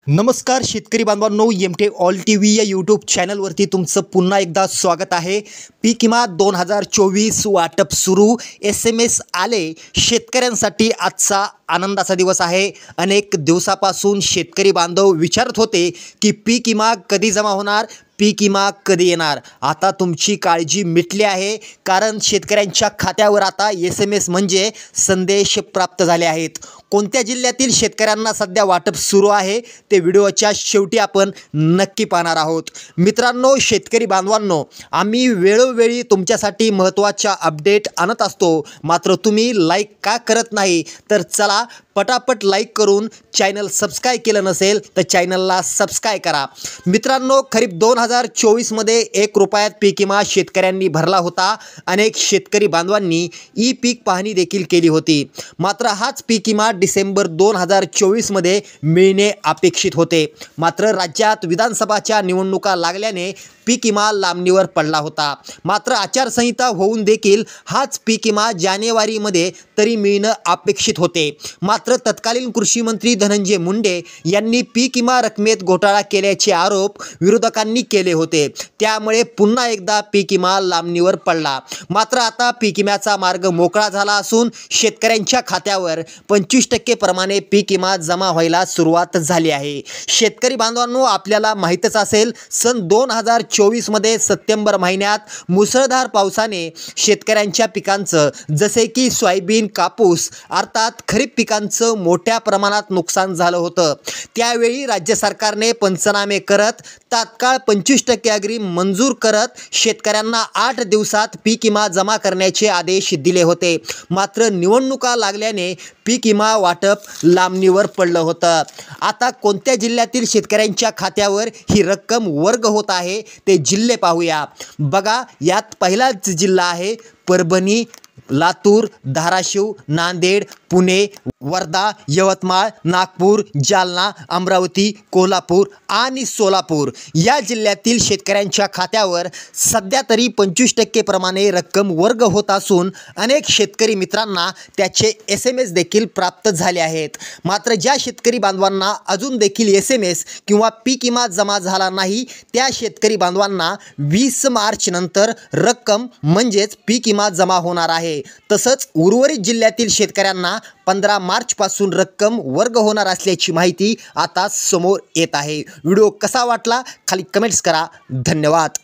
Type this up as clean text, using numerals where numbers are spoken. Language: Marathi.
नमस्कार शेतकरी बांधवांनो, एमटे ऑल टीव्ही या यूट्यूब चॅनलवरती तुमचं पुन्हा एकदा स्वागत आहे। पीक विमा 2024 वाटप सुरू, SMS आले। शेतकऱ्यांसाठी आजचा आनंदाचा दिवस आहे। अनेक दिवसापासून शेतकरी बांधव विचारत होते की पीक विमा कधी जमा होणार, पीक विमा कधी येणार। आता तुमची काळजी मिटली आहे, कारण शेतकऱ्यांच्या खात्यावर आता SMS म्हणजे संदेश प्राप्त झाले आहेत। कोणत्या जिल्ह्यातील शेतकऱ्यांना सध्या वाटप सुरू आहे ते व्हिडिओच्या शेवटी आपण नक्की पाहणार आहोत। मित्रांनो, शेतकरी बांधवांनो, आम्ही वेळोवेळी तुमच्यासाठी महत्त्वाच्या अपडेट आणत असतो, मात्र तुम्ही लाईक का करत नाही? तर चला पटापट लाईक करून चॅनल सबस्क्राईब केलं नसेल तर चॅनलला सबस्क्राईब करा। मित्रांनो, खरीप 2024 मध्ये 1 रुपयात पीक विमा शेतकऱ्यांनी भरला होता। अनेक शेतकरी बांधवांनी ई पीक पाहणी देखील केली होती, मात्र हाच पीक विमा डिसेंबर 2024 मध्ये मिळणे अपेक्षित होते। मात्र राज्यात विधानसभाच्या निवडणुका लागल्याने पीक विमा लांबणीवर पडला होता। मात्र आचारसंहिता होऊन देखील हाच पीक विमा जानेवारीमध्ये तरी मिळणं अपेक्षित होते। मात्र तत्कालीन कृषी मंत्री धनंजय मुंडे यांनी पीक विमा रकमेत घोटाळा केल्याचे आरोप विरोधकांनी केले होते, त्यामुळे पुन्हा एकदा पीक विमा लांबणीवर पडला। मात्र आता पीक विम्याचा मार्ग मोकळा झाला असून शेतकऱ्यांच्या खात्यावर 25% प्रमाणे पीक विमा जमा व्हायला सुरुवात झाली आहे। शेतकरी बांधवांनो, आपल्याला माहीतच असेल, सन 2024 मध्ये सप्टेंबर महिन्यात मुसळधार पावसाने शेतकऱ्यांच्या पिकांचं जसे की सोयाबीन, कापूस अर्थात खरीप पिकांचं मोठ्या प्रमाणात नुकसान झालं होतं। त्यावेळी राज्य सरकारने पंचनामे करत तात्काळ 25% अग्रिम मंजूर करत शेतकऱ्यांना 8 दिवसात पीक विमा जमा करण्याचे आदेश दिले होते। मात्र निवडणुका लागल्याने पीक विमा वाटप लांबणीवर पडलं होतं। आता कोणत्या जिल्ह्यातील शेतकऱ्यांच्या खात्यावर ही रक्कम वर्ग होत आहे ते जिल्हे पाहूया। बघा, यात पहिलाच जिल्हा आहे परभणी, लातूर, धाराशिव, नांदेड, पुणे, वर्धा, यवतमाळ, नागपूर, जालना, अमरावती, कोल्हापूर आणि सोलापूर या जिल्ह्यातील शेतकऱ्यांच्या खात्यावर सध्या तरी 25% प्रमाणे रक्कम वर्ग होत असून अनेक शेतकरी मित्रांना त्याचे SMS देखील प्राप्त झाले आहेत। मात्र ज्या शेतकरी बांधवांना अजून देखील SMS किंवा पीक विमा जमा झाला नाही त्या शेतकरी बांधवांना 20 मार्च नंतर रक्कम म्हणजेच पीक विमा जमा होणार आहे। तसंच उर्वरित जिल्ह्यातील शेतकऱ्यांना 15 मार्च पासून रक्कम वर्ग होणार असल्याची माहिती आता समोर येत आहे। व्हिडिओ कसा वाटला खाली कमेंट्स करा। धन्यवाद।